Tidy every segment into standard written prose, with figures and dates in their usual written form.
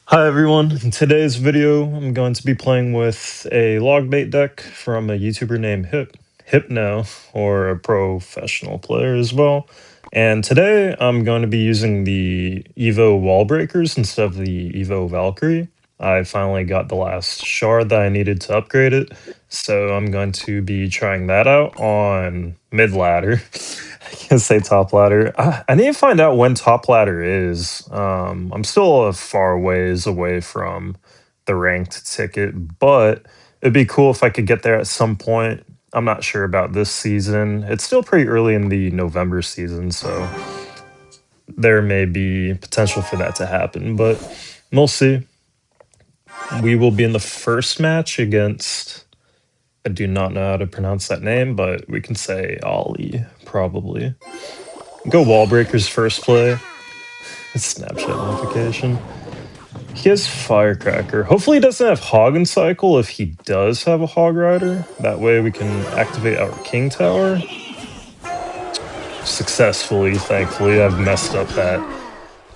Hi everyone, in today's video I'm going to be playing with a LOGBAIT deck from a YouTuber named Hypno, or a professional player as well. And today I'm going to be using the Evo Wall Breakers instead of the Evo Valkyrie. I finally got the last shard that I needed to upgrade it, so I'm going to be trying that out on Midladder. I can't say top ladder. I need to find out when top ladder is. I'm still a far ways away from the ranked ticket, but it'd be cool if I could get there at some point. I'm not sure about this season. It's still pretty early in the November season, so there may be potential for that to happen, but we'll see. We will be in the first match against, I do not know how to pronounce that name, but we can say Ollie, probably. Go Wall Breakers first play. Snapchat notification. He has Firecracker. Hopefully he doesn't have Hog and Cycle if he does have a Hog Rider. That way we can activate our King Tower. Successfully, thankfully. I've messed up that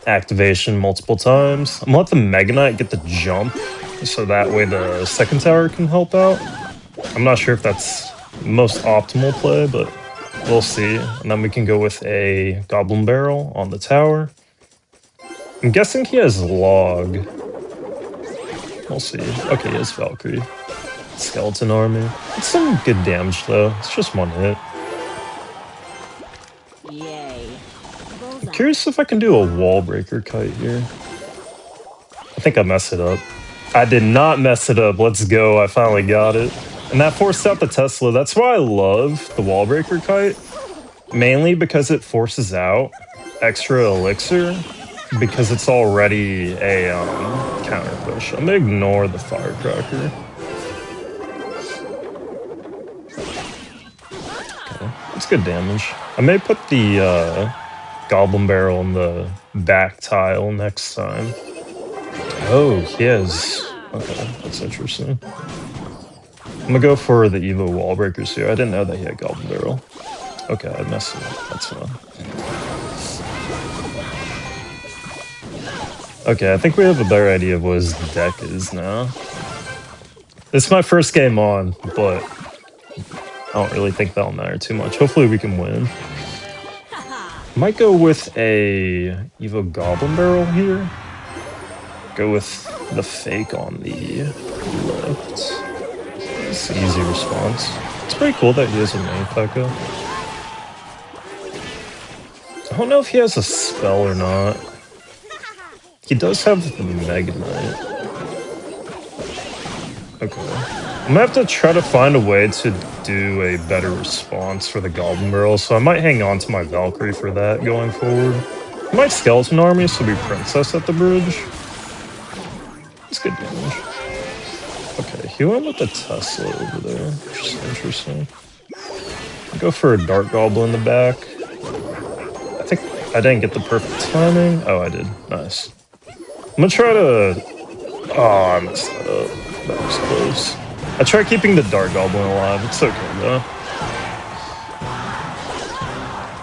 activation multiple times. I'm gonna let the Mega Knight get the jump, so that way the second tower can help out. I'm not sure if that's the most optimal play, but we'll see. And then we can go with a Goblin Barrel on the tower. I'm guessing he has Log. We'll see. Okay, he has Valkyrie. Skeleton Army. It's some good damage, though. It's just one hit. Yay. I'm curious if I can do a Wall Breaker kite here. I think I messed it up. I did not mess it up. Let's go. I finally got it. And that forced out the Tesla. That's why I love the Wall Breaker kite. Mainly because it forces out extra elixir, because it's already a counter push. I'm gonna ignore the Firecracker. Okay, that's good damage. I may put the Goblin Barrel in the back tile next time. Oh, he has... Okay, that's interesting. I'm gonna go for the Evo Wall Breakers here. I didn't know that he had Goblin Barrel. Okay, I messed it up. That's fine. Okay, I think we have a better idea of what his deck is now. This is my first game on, but I don't really think that'll matter too much. Hopefully we can win. Might go with a Evo Goblin Barrel here. Go with the fake on the left. It's an easy response. It's pretty cool that he has a main P.E.K.K.A. I don't know if he has a spell or not. He does have the Mega Knight. Okay. I'm gonna have to try to find a way to do a better response for the Goblin Barrel, so I might hang on to my Valkyrie for that going forward. I might Skeleton Army, so be Princess at the bridge. It's good damage. Okay, he went with the Tesla over there, which is interesting. Go for a Dark Goblin in the back. I think I didn't get the perfect timing. Oh, I did. Nice. I'm gonna try to... Oh, I messed that up. That was close. I tried keeping the Dark Goblin alive. It's okay, though.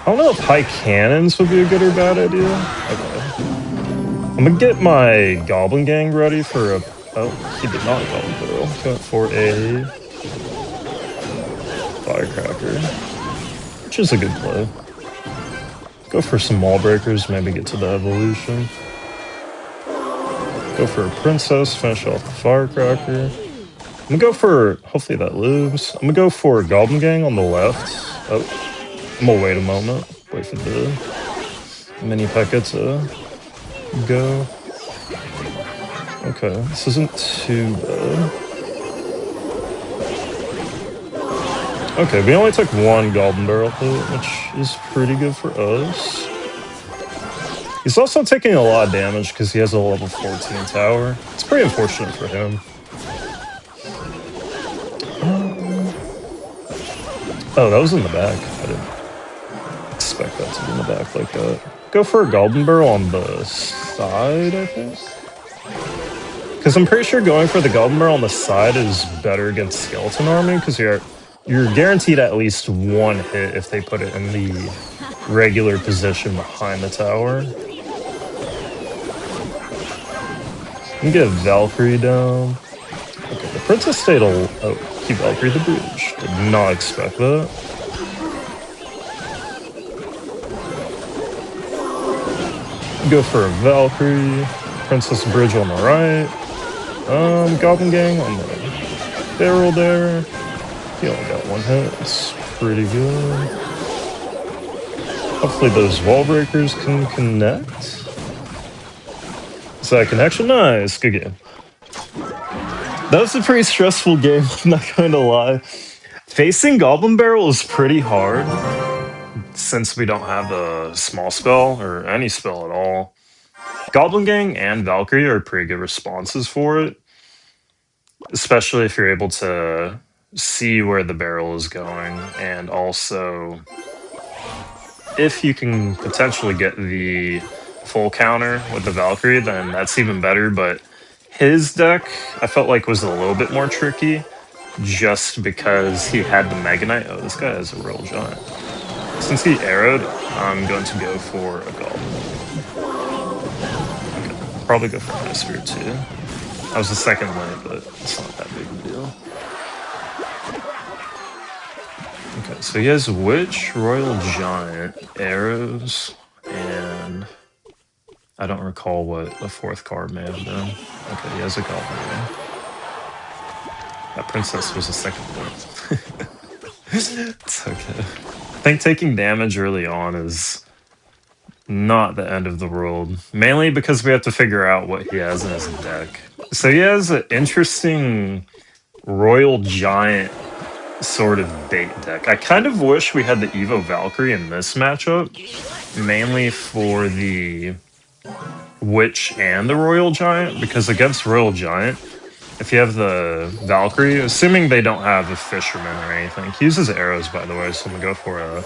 I don't know if high cannons would be a good or bad idea. Okay. I'm gonna get my Goblin Gang ready for a... Oh, he did not Goblin Barrel. He went for a... Firecracker. Which is a good play. Go for some Wall Breakers, maybe get to the evolution. Go for a Princess, finish off the Firecracker. I'm gonna go for... Hopefully that lives. I'm gonna go for Goblin Gang on the left. Oh. I'm gonna wait a moment. Wait for the mini P.E.K.K.A. to go. Okay, this isn't too bad. Okay, we only took one Goblin Barrel hit, which is pretty good for us. He's also taking a lot of damage because he has a level 14 tower. It's pretty unfortunate for him. Oh, that was in the back. I didn't expect that to be in the back like that. Go for a Goblin Barrel on the side, I think. Because I'm pretty sure going for the Goblin Barrel on the side is better against Skeleton Army, because you're guaranteed at least one hit if they put it in the regular position behind the tower. And get Valkyrie down. Okay, the Princess stayed oh, he Valkyrie the bridge. Did not expect that. Go for a Valkyrie. Princess bridge on the right. Goblin Gang on the barrel there. He only got one hit. It's pretty good. Hopefully those wall breakers can connect. Is that connection? Nice. Good game. That was a pretty stressful game, I'm not going to lie. Facing Goblin Barrel is pretty hard since we don't have a small spell or any spell at all. Goblin Gang and Valkyrie are pretty good responses for it, especially if you're able to see where the barrel is going, and also if you can potentially get the full counter with the Valkyrie, then that's even better. But his deck, I felt like, was a little bit more tricky just because he had the Mega Knight. Oh, this guy has a Royal Giant. Since he arrowed, I'm going to go for a Goblin. Okay, probably go for a Ice Spirit too. I was the second lane, but it's not that big of a deal. Okay, so he has Witch, Royal Giant, arrows, and I don't recall what the fourth card may have been. Okay, he has a Goblin. That Princess was the second one. It's okay. I think taking damage early on is not the end of the world, mainly because we have to figure out what he has in his deck. So he has an interesting Royal Giant sort of bait deck. I kind of wish we had the Evo Valkyrie in this matchup, mainly for the Witch and the Royal Giant, because against Royal Giant, if you have the Valkyrie, assuming they don't have a Fisherman or anything, he uses arrows, by the way, so I'm gonna go for a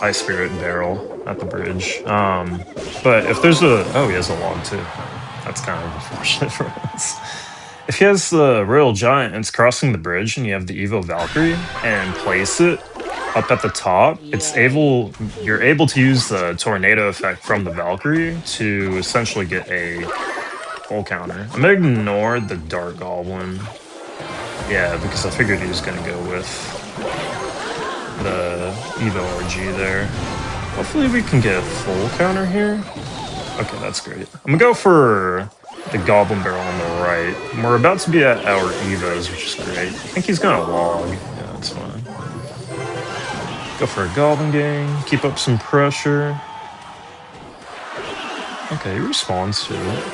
Ice Spirit barrel at the bridge. But if there's a... Oh, he has a log too. That's kind of unfortunate for us. If he has the Royal Giant and it's crossing the bridge and you have the Evo Valkyrie and place it up at the top, you're able to use the tornado effect from the Valkyrie to essentially get a full counter. I'm gonna ignore the Dark Goblin. Yeah, because I figured he was gonna go with the Evo RG there. Hopefully we can get a full counter here. Okay, that's great. I'm gonna go for the Goblin Barrel on the right. And we're about to be at our Evos, which is great. I think he's gonna log. Yeah, that's fine. Go for a Goblin Gang, keep up some pressure. Okay, he responds to it.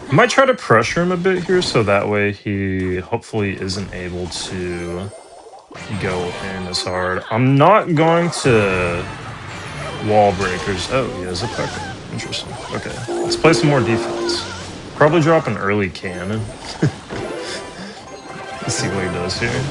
I might try to pressure him a bit here, so that way he hopefully isn't able to go in as hard. I'm not going to wall breakers. Oh, he has a Pecker. Interesting. Okay, let's play some more defense. Probably drop an early cannon. Let's see what he does here.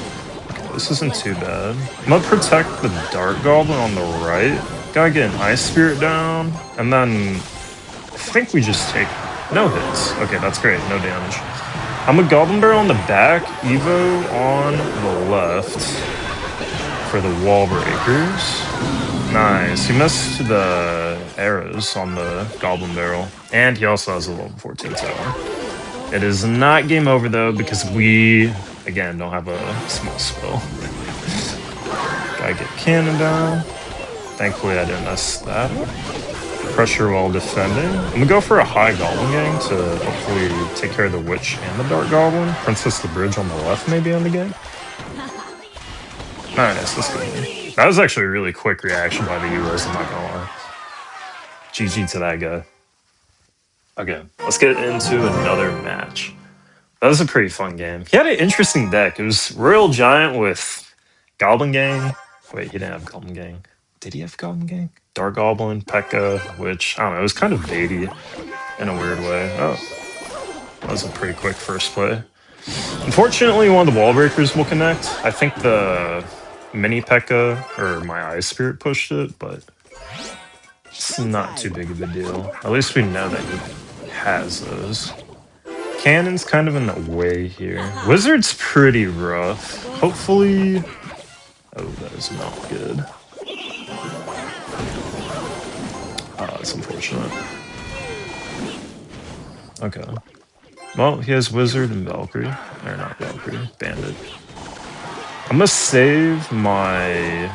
Okay, this isn't too bad. I'm gonna protect the Dark Goblin on the right. Gotta get an Ice Spirit down, and then I think we just take no hits. Okay, that's great. No damage. I'm a Goblin Barrel on the back, Evo on the left for the wall breakers. Nice. He missed the arrows on the Goblin Barrel. And he also has a level 14 tower. It is not game over, though, because we, again, don't have a small spell. Gotta get cannon down. Thankfully, I didn't mess that up. Pressure while defending. I'm gonna go for a high Goblin Gang to hopefully take care of the Witch and the Dark Goblin. Princess the Bridge on the left, maybe, on the game. Nice, that's good. That was actually a really quick reaction by the Euros, I'm not gonna lie. GG to that guy. Okay, let's get into another match. That was a pretty fun game. He had an interesting deck. It was Royal Giant with Goblin Gang. Wait, he didn't have Goblin Gang. Did he have Goblin Gang? Dark Goblin, P.E.K.K.A, which, I don't know, it was kind of baity in a weird way. Oh, that was a pretty quick first play. Unfortunately, one of the wall breakers will connect. I think the mini P.E.K.K.A or my Ice Spirit pushed it, but it's not too big of a deal. At least we know that he has those. Cannon's kind of in the way here. Wizard's pretty rough. Hopefully... Oh, that is not good. Oh, that's unfortunate. Okay. Well, he has Wizard and Valkyrie. Or not Valkyrie, Bandit. I'm gonna save my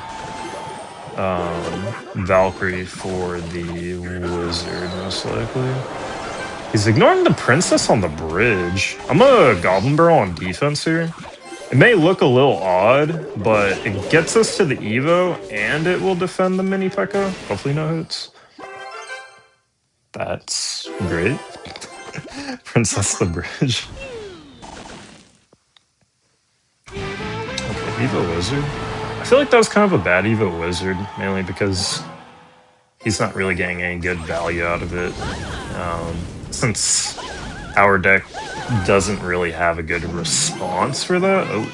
Valkyrie for the Wizard, most likely. He's ignoring the Princess on the bridge. I'm a Goblin Barrel on defense here. It may look a little odd, but it gets us to the Evo, and it will defend the Mini P.E.K.K.A. Hopefully no hits. That's great. Princess the bridge. Okay, Evo Wizard. I feel like that was kind of a bad Evo Wizard, mainly because he's not really getting any good value out of it. Since our deck doesn't really have a good response for that. Oh.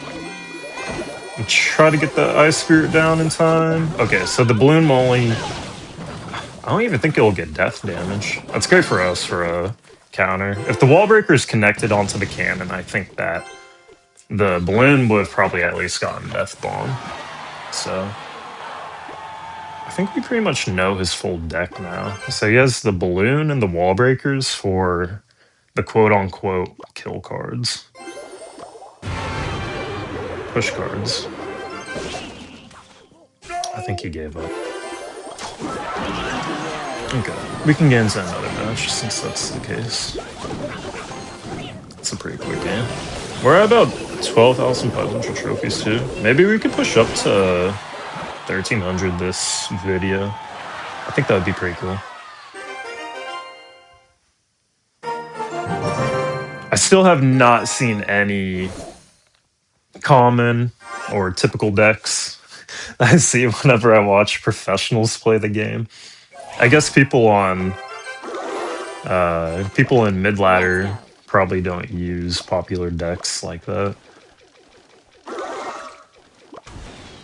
Try to get the Ice Spirit down in time. Okay, so the balloon will only... I don't even think it'll get death damage. That's great for us for a counter. If the wall breaker is connected onto the cannon, I think that the balloon would have probably at least gotten death bomb. So I think we pretty much know his full deck now. So he has the balloon and the wall breakers for the quote-unquote kill cards. Push cards. I think he gave up. Okay, we can get into another match since that's the case. It's a pretty quick game. We're at about 12,500 trophies too. Maybe we could push up to 1,300 this video. I think that would be pretty cool. I still have not seen any common or typical decks I see whenever I watch professionals play the game. I guess people in Midladder probably don't use popular decks like that.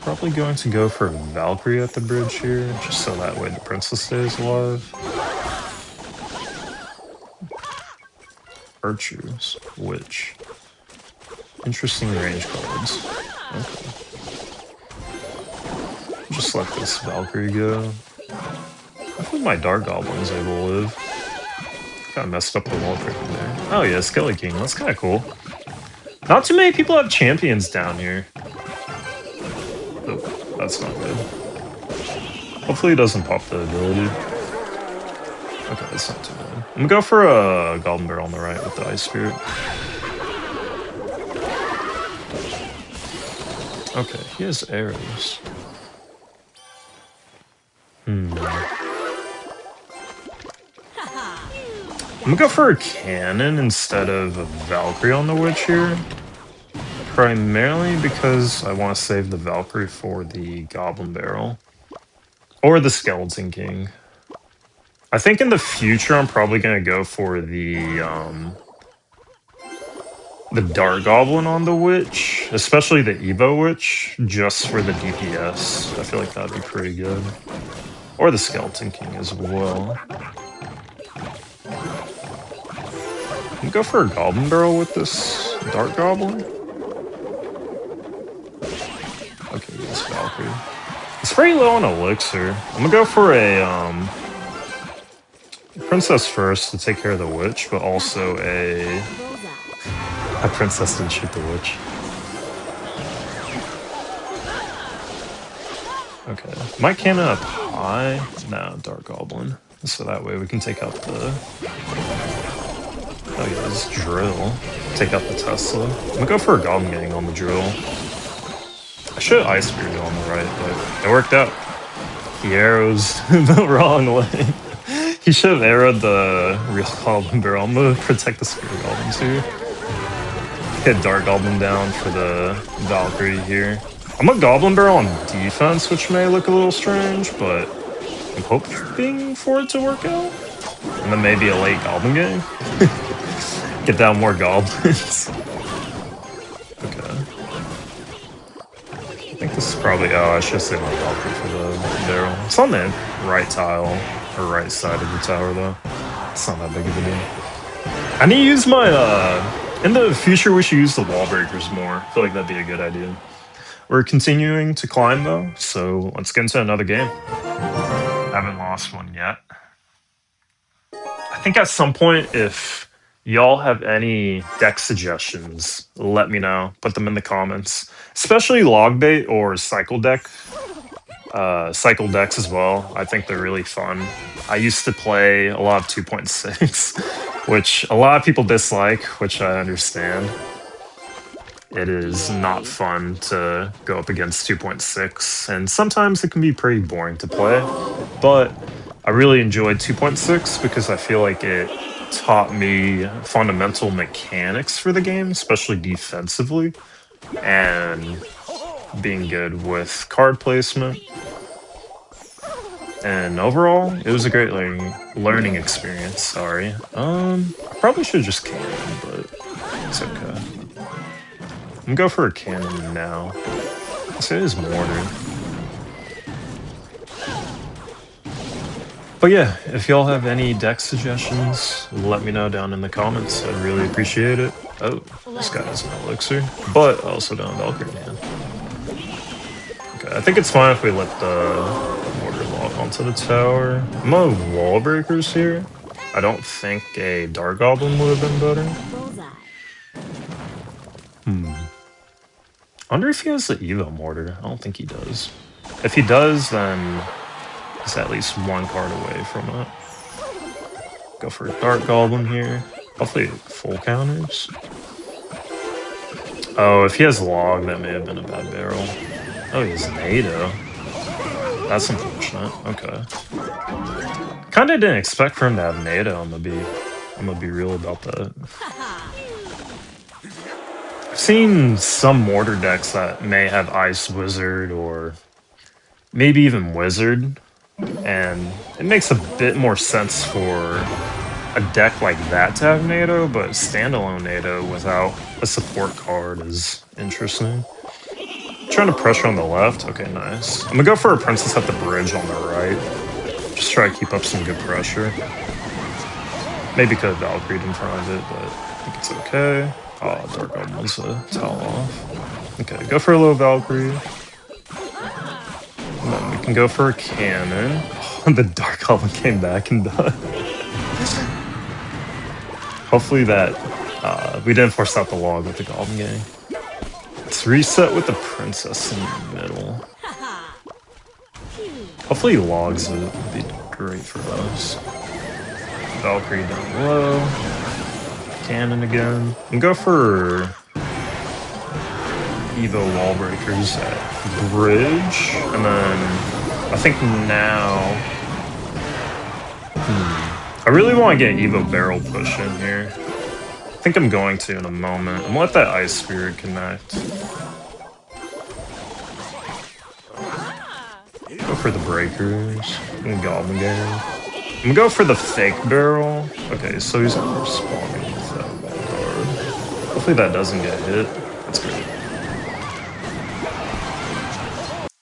Probably going to go for Valkyrie at the bridge here, just so that way the princess stays alive. Archers, which interesting range cards. Okay. Just let this Valkyrie go. Hopefully my Dark Goblin's able to live. Kinda messed up the wall breaking there. Oh yeah, Skelly King, that's kinda cool. Not too many people have champions down here. Oh, that's not good. Hopefully he doesn't pop the ability. Okay, that's not too bad. I'm gonna go for a Goblin Barrel on the right with the Ice Spirit. Okay, he has arrows. I'm gonna go for a cannon instead of a Valkyrie on the witch here. Primarily because I want to save the Valkyrie for the Goblin Barrel. Or the Skeleton King. I think in the future I'm probably gonna go for the Dark Goblin on the Witch, especially the Evo Witch, just for the DPS. I feel like that'd be pretty good. Or the Skeleton King as well. I'm gonna go for a Goblin Barrel with this Dark Goblin. Okay, this Valkyrie. It's pretty low on Elixir. I'm gonna go for a Princess first to take care of the Witch, but also a Princess didn't shoot the Witch. Okay. Might cannon up high? No, Dark Goblin. So that way we can take out the... Oh yeah, this Drill. Take out the Tesla. I'm gonna go for a Goblin Gang on the Drill. I should have Ice Spirit on the right, but it worked out. He arrows the wrong way. He should have arrowed the real Goblin Barrel. I'm gonna protect the Spirit Goblins here. Hit Dark Goblin down for the Valkyrie here. I'm a Goblin Barrel on defense, which may look a little strange, but I'm hoping for it to work out. And then maybe a late Goblin Gang. Get down more Goblins. Okay. I think this is probably... Oh, I should save my Valkyrie for the barrel. It's on the right tile, or right side of the tower, though. It's not that big of a deal. I need to use my... In the future, we should use the wall breakers more. I feel like that'd be a good idea. We're continuing to climb, though, so let's get into another game. I haven't lost one yet. I think at some point, if y'all have any deck suggestions, let me know. Put them in the comments. Especially LOGBAIT or Cycle Deck. Cycle decks as well. I think they're really fun. I used to play a lot of 2.6, which a lot of people dislike, which I understand. It is not fun to go up against 2.6, and sometimes it can be pretty boring to play. But I really enjoyed 2.6 because I feel like it taught me fundamental mechanics for the game, especially defensively, and being good with card placement. And overall, it was a great learning experience. Sorry. I probably should have just cannon, but it's okay. I'm gonna go for a cannon now. This is mortar. But yeah, if y'all have any deck suggestions, let me know down in the comments. I'd really appreciate it. Oh, this guy has an elixir, but I also don't have Valkyrie in hand. Okay, I think it's fine if we let the mortar lock onto the tower. I'm gonna have wall breakers here. I don't think a Dark Goblin would have been better. I wonder if he has the Evo Mortar. I don't think he does. If he does, then he's at least one card away from it. Go for a Dark Goblin here. Hopefully full counters. Oh, if he has Log, that may have been a bad barrel. Oh, he's NATO. That's unfortunate. Okay. Kinda didn't expect for him to have NATO. I'm gonna be real about that. I've seen some mortar decks that may have Ice Wizard or maybe even Wizard, and it makes a bit more sense for a deck like that to have NATO, but standalone NATO without a support card is interesting. Trying to pressure on the left. Okay, nice. I'm gonna go for a Princess at the Bridge on the right. Just try to keep up some good pressure. Maybe could have Valkyried in front of it, but I think it's okay. Oh, Dark Goblin wants to towel off. Okay, go for a little Valkyrie. And then we can go for a cannon. Oh, the Dark Goblin came back and died. Hopefully that we didn't force out the log with the Goblin Gang. Let's reset with the Princess in the middle. Hopefully logs would be great for us. Valkyrie down low. Cannon again. And go for Evo wall breakers at bridge. And then I think now I really want to get Evo barrel push in here. I think I'm going to in a moment. I'm gonna let that Ice Spirit connect. Go for the breakers and Goblin Gang. I'm gonna go for the fake barrel. Okay, so he's not responding with that one card. Hopefully that doesn't get hit. That's great.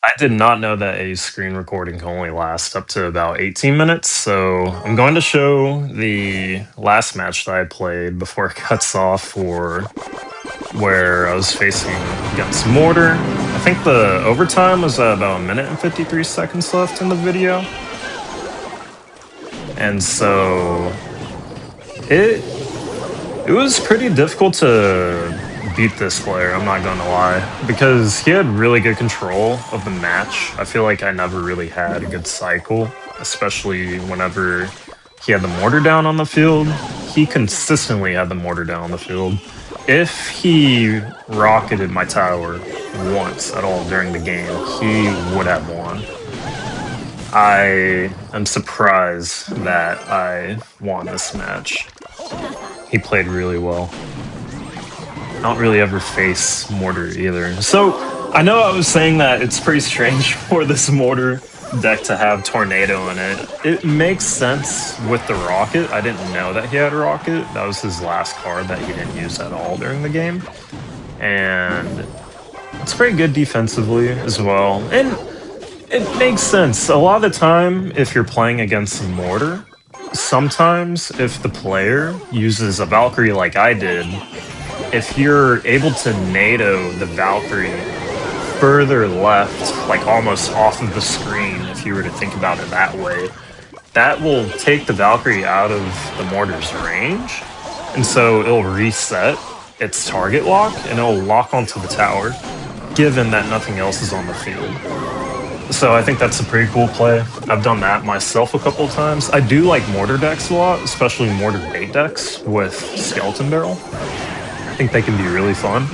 I did not know that a screen recording can only last up to about 18 minutes, so I'm going to show the last match that I played before it cuts off for where I was facing against Mortar. I think the overtime was about 1 minute and 53 seconds left in the video. And so it was pretty difficult to beat this player, I'm not gonna lie, because he had really good control of the match. I feel like I never really had a good cycle, especially whenever he had the mortar down on the field. He consistently had the mortar down on the field. If he rocketed my tower once at all during the game, he would have won. I am surprised that I won this match. He played really well. I don't really ever face mortar either. So I know I was saying that it's pretty strange for this mortar deck to have tornado in it. It makes sense with the rocket. I didn't know that he had a rocket. That was his last card that he didn't use at all during the game. And it's pretty good defensively as well. And it makes sense. A lot of the time, if you're playing against mortar, sometimes if the player uses a Valkyrie like I did, if you're able to NATO the Valkyrie further left, like almost off of the screen, if you were to think about it that way, that will take the Valkyrie out of the mortar's range. and so it'll reset its target lock and it'll lock onto the tower, given that nothing else is on the field. So I think that's a pretty cool play. I've done that myself a couple of times. I do like mortar decks a lot, especially mortar bait decks with skeleton barrel. I think they can be really fun.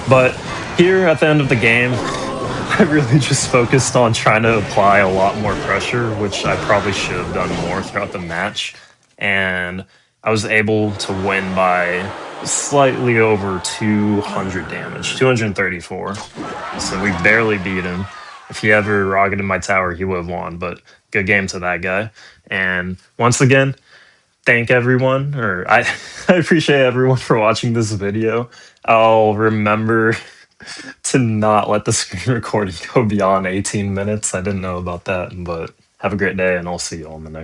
But here at the end of the game, I really just focused on trying to apply a lot more pressure, which I probably should have done more throughout the match. And I was able to win by slightly over 200 damage, 234. So we barely beat him. If he ever rocketed my tower, he would have won. But good game to that guy. And once again, thank everyone, or I, I appreciate everyone for watching this video. I'll remember to not let the screen recording go beyond 18 minutes. I didn't know about that, but have a great day, and I'll see you all in the next.